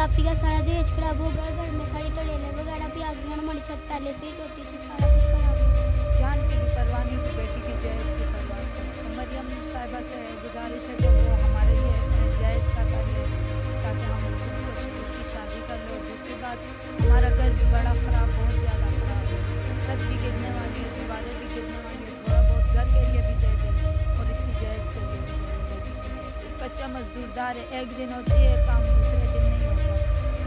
आप ही का सारा दहेज खराब हो गया, घर में सारी तड़ेले वगैरह भी आ गई, हमारी छत पहले से ही होती थी, सारा कुछ खराब हो गया। जान की भी परवाह नहीं थी, बेटी की जायज़ की परवाह थी। तो मरियम साहिबा से गुजारिश है कि वो हमारे लिए जायज़ का कर ले ताकि हम उसकी शादी कर लें। और दूसरी बात, हमारा घर भी बड़ा ख़राब, बहुत ज़्यादा ख़राब है, छत भी गिरने वाली है, दीवारें भी गिरने वाली है, थोड़ा बहुत घर के लिए भी दे दें और इसकी जायज़ के लिए भी दे दें बेटी की जायज़। कच्चा मज़दूरदार है, एक दिन होती है काम, दूसरे दिन नहीं होता।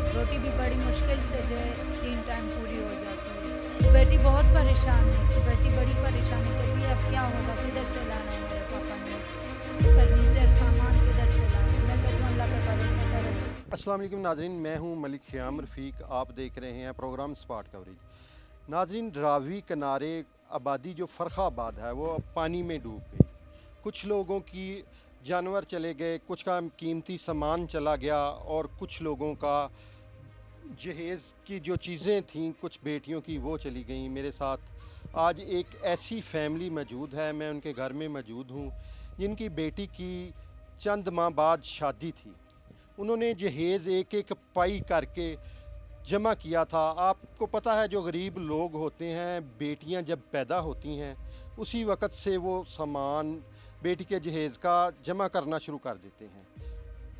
रोटी भी बड़ी मुश्किल से जो है 3 टाइम पूरी हो जाती है। बेटी बहुत परेशान है, बेटी बड़ी परेशान है, कहती है अब क्या होगा, किधर से लाना है मेरे पापा ने, फर्नीचर सामान किधर से लाना है। मैं कहती हूँ अल्लाह पे भरोसा करो। अस्सलाम वालेकुम नाजरीन, मैं हूं मलिक ख़याम रफ़ीक। आप देख रहे हैं प्रोग्राम स्पॉट कवरेज। नाजरीन, रावी किनारे आबादी जो फ़रखाबाद है वो पानी में डूब गई। कुछ लोगों की जानवर चले गए, कुछ का कीमती सामान चला गया और कुछ लोगों का जहेज़ की जो चीज़ें थीं कुछ बेटियों की वो चली गई। मेरे साथ आज एक ऐसी फैमिली मौजूद है, मैं उनके घर में मौजूद हूँ, जिनकी बेटी की चंद माह बाद शादी थी। उन्होंने जहेज़ एक एक पाई करके जमा किया था। आपको पता है जो गरीब लोग होते हैं, बेटियां जब पैदा होती हैं उसी वक़्त से वो सामान बेटी के जहेज़ का जमा करना शुरू कर देते हैं।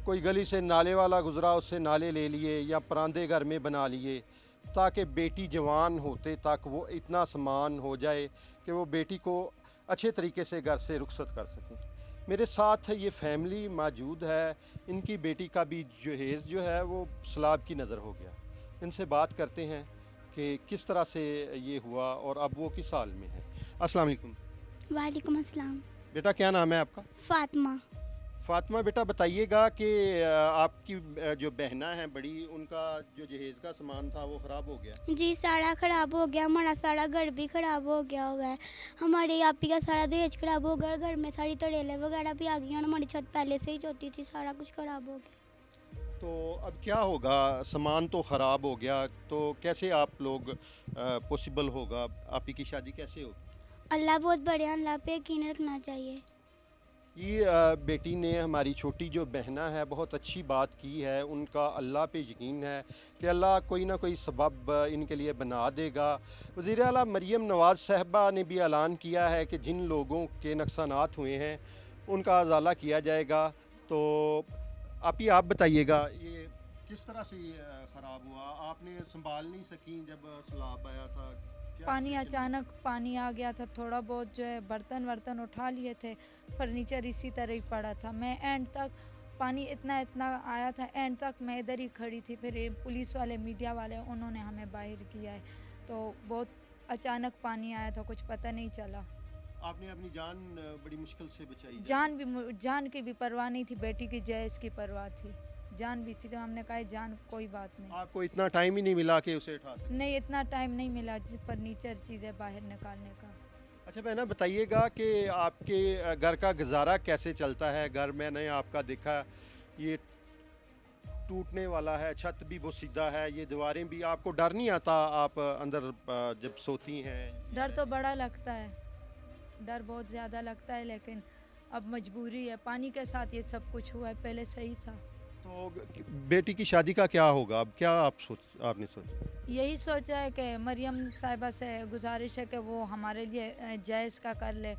कोई गली से नाले वाला गुज़रा, उससे नाले ले लिए या परांदे घर में बना लिए ताकि बेटी जवान होते तक वो इतना सामान हो जाए कि वो बेटी को अच्छे तरीके से घर से रुखसत कर सकें। मेरे साथ ये फैमिली मौजूद है, इनकी बेटी का भी जहेज़ जो है वो सलाब की नज़र हो गया। इनसे बात करते हैं कि किस तरह से ये हुआ और अब वो किस हाल में है। अस्सलाम वालेकुम। वालेकुम अस्सलाम। बेटा क्या नाम है आपका? फातिमा। फातिमा, बेटा बताइएगा कि आपकी जो बहना है बड़ी, उनका जो जहेज़ का सामान था वो ख़राब हो गया। जी सारा ख़राब हो गया, हमारा सारा घर भी ख़राब हो गया हुआ है, हमारे आप ही का सारा दहेज खराब हो गया, घर में सारी तड़ेले वगैरह भी आ गई, हमारी छत पहले से ही होती थी, सारा कुछ ख़राब हो गया। तो अब क्या होगा? सामान तो ख़राब हो गया, तो कैसे आप लोग पॉसिबल होगा, आप ही की शादी कैसे होगी? अल्लाह बहुत बड़े हैं, अल्लाह पे यकीन रखना चाहिए। ये बेटी ने, हमारी छोटी जो बहना है, बहुत अच्छी बात की है। उनका अल्लाह पे यकीन है कि अल्लाह कोई ना कोई सबब इनके लिए बना देगा। वज़ीर आला मरियम नवाज़ साहिबा ने भी ऐलान किया है कि जिन लोगों के नुकसानात हुए हैं उनका अज़ाला किया जाएगा। तो आप बताइएगा ये किस तरह से ख़राब हुआ? आपने संभाल नहीं सकी जब सैलाब आया था? पानी अचानक पानी आ गया था, थोड़ा बहुत जो है बर्तन वर्तन उठा लिए थे, फर्नीचर इसी तरह ही पड़ा था। मैं एंड तक, पानी इतना इतना आया था, एंड तक मैं इधर ही खड़ी थी। फिर ये पुलिस वाले, मीडिया वाले, उन्होंने हमें बाहर किया है। तो बहुत अचानक पानी आया था, कुछ पता नहीं चला। आपने अपनी जान बड़ी मुश्किल से बचाई। जान की भी परवाह नहीं थी, बेटी की जायज़ की परवाह थी। जान भी सीधे हमने कहा जान कोई बात नहीं। आपको इतना टाइम ही नहीं मिला कि उसे उठा सकें? नहीं, इतना टाइम नहीं मिला फर्नीचर चीज़ें बाहर निकालने का। अच्छा बहना, बताइएगा कि आपके घर का गुजारा कैसे चलता है? घर मैंने आपका देखा ये टूटने वाला है, छत भी बहुत सीधा है, ये दीवारें भी। आपको डर नहीं आता आप अंदर जब सोती हैं? डर तो बड़ा लगता है, डर बहुत ज़्यादा लगता है, लेकिन अब मजबूरी है। पानी के साथ ये सब कुछ हुआ है, पहले सही था। तो बेटी की शादी का क्या होगा अब? क्या आपने सोचा? यही सोचा है कि मरियम साहिबा से गुजारिश है कि वो हमारे लिए जायज़ का कर ले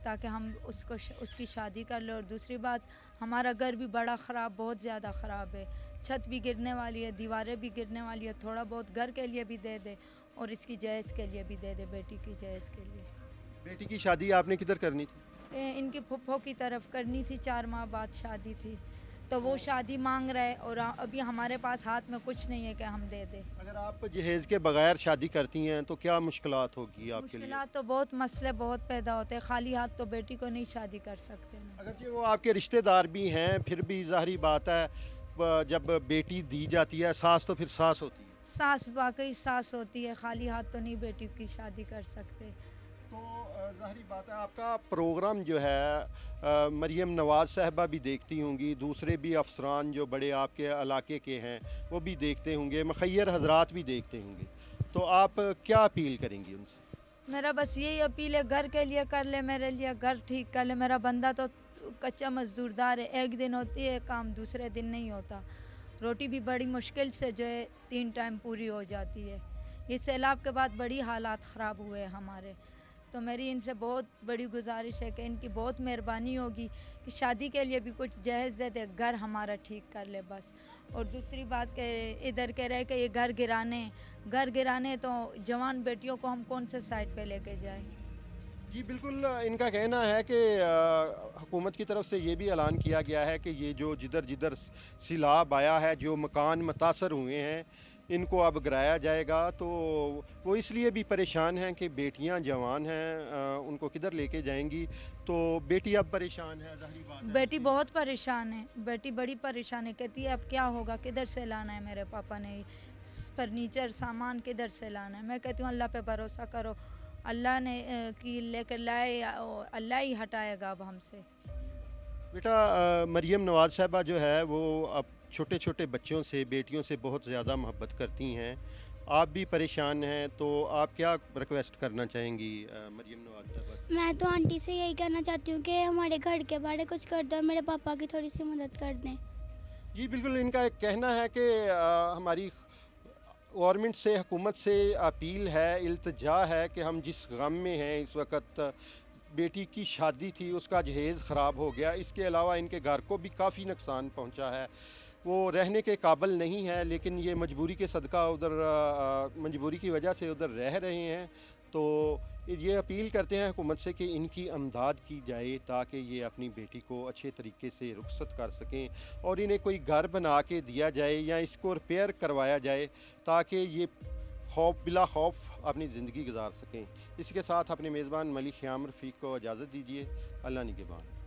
ताकि हम उसकी शादी कर ले। और दूसरी बात, हमारा घर भी बड़ा ख़राब, बहुत ज़्यादा ख़राब है, छत भी गिरने वाली है, दीवारें भी गिरने वाली है, थोड़ा बहुत घर के लिए भी दे दे और इसकी जायज़ के लिए भी दे दे, बेटी की जायज़ के लिए। बेटी की शादी आपने किधर करनी थी? इनकी फुफ्फो की तरफ करनी थी, 4 माह बाद शादी थी, तो वो शादी मांग रहे और अभी हमारे पास हाथ में कुछ नहीं है कि हम दे दें। अगर आप जहेज़ के बगैर शादी करती हैं तो क्या मुश्किलात होगी आपके लिए? मुश्किलात तो बहुत, मसले बहुत पैदा होते हैं, खाली हाथ तो बेटी को नहीं शादी कर सकते ना। अगर वो आपके रिश्तेदार भी हैं, फिर भी ज़ाहिरी बात है जब बेटी दी जाती है, सास तो फिर सास होती है। सास वाकई सास होती है, खाली हाथ तो नहीं बेटी की शादी कर सकते। तो ज़ाहिरी बात है आपका प्रोग्राम जो है मरियम नवाज़ साहिबा भी देखती होंगी, दूसरे भी अफसरान जो बड़े आपके इलाके के हैं वो भी देखते होंगे, मुखय्यर हजरात भी देखते होंगे। तो आप क्या अपील करेंगी उनसे? मेरा बस यही अपील है, घर के लिए कर ले, मेरे लिए घर ठीक कर ले। मेरा बंदा तो कच्चा मज़दूरदार है, एक दिन होती है काम, दूसरे दिन नहीं होता। रोटी भी बड़ी मुश्किल से जो है 3 टाइम पूरी हो जाती है। इस सैलाब के बाद बड़ी हालात ख़राब हुए हैं हमारे। तो मेरी इनसे बहुत बड़ी गुजारिश है कि इनकी बहुत मेहरबानी होगी कि शादी के लिए भी कुछ जहेज़ दे दे, घर हमारा ठीक कर ले बस। और दूसरी बात के इधर कह रहे कि ये घर गिराने तो जवान बेटियों को हम कौन से साइड पे लेके जाएं। जी बिल्कुल, इनका कहना है कि हुकूमत की तरफ से ये भी ऐलान किया गया है कि ये जो जिधर जिधर सैलाब आया है, जो मकान मुतासर हुए हैं, इनको अब गिराया जाएगा। तो वो इसलिए भी परेशान हैं कि बेटियां जवान हैं, उनको किधर लेके जाएंगी। तो बेटी अब परेशान है, ज़ाहिर बात है। बेटी बहुत परेशान है, बेटी बड़ी परेशान है, कहती है अब क्या होगा, किधर से लाना है, मेरे पापा ने फर्नीचर सामान किधर से लाना है। मैं कहती हूँ अल्लाह पे भरोसा करो, अल्लाह ने की लेकर लाए, अल्लाह ही हटाएगा अब हमसे। बेटा, मरियम नवाज़ साहबा जो है वो अब छोटे छोटे बच्चों से, बेटियों से बहुत ज़्यादा मोहब्बत करती हैं। आप भी परेशान हैं, तो आप क्या रिक्वेस्ट करना चाहेंगी मरियम नवाज़ साहबा? मैं तो आंटी से यही कहना चाहती हूँ कि हमारे घर के बारे कुछ कर दो, मेरे पापा की थोड़ी सी मदद कर दें। जी बिल्कुल, इनका एक कहना है कि हमारी गवर्नमेंट से, हुकूमत से अपील है, इल्तिजा है कि हम जिस गम में हैं इस वक्त, बेटी की शादी थी, उसका जहेज़ ख़राब हो गया। इसके अलावा इनके घर को भी काफ़ी नुकसान पहुंचा है। वो रहने के काबिल नहीं है, लेकिन ये मजबूरी के सदका उधर, मजबूरी की वजह से उधर रह रहे हैं। तो ये अपील करते हैं हुकूमत से कि इनकी अमदाद की जाए ताकि ये अपनी बेटी को अच्छे तरीके से रुखसत कर सकें और इन्हें कोई घर बना के दिया जाए या इसको रिपेयर करवाया जाए ताकि ये बिला खौफ अपनी ज़िंदगी गुजार सकें। इसके साथ अपने मेज़बान मलिक ख़याम रफ़ीक को इजाज़त दीजिए। अल्लाह निगहबान।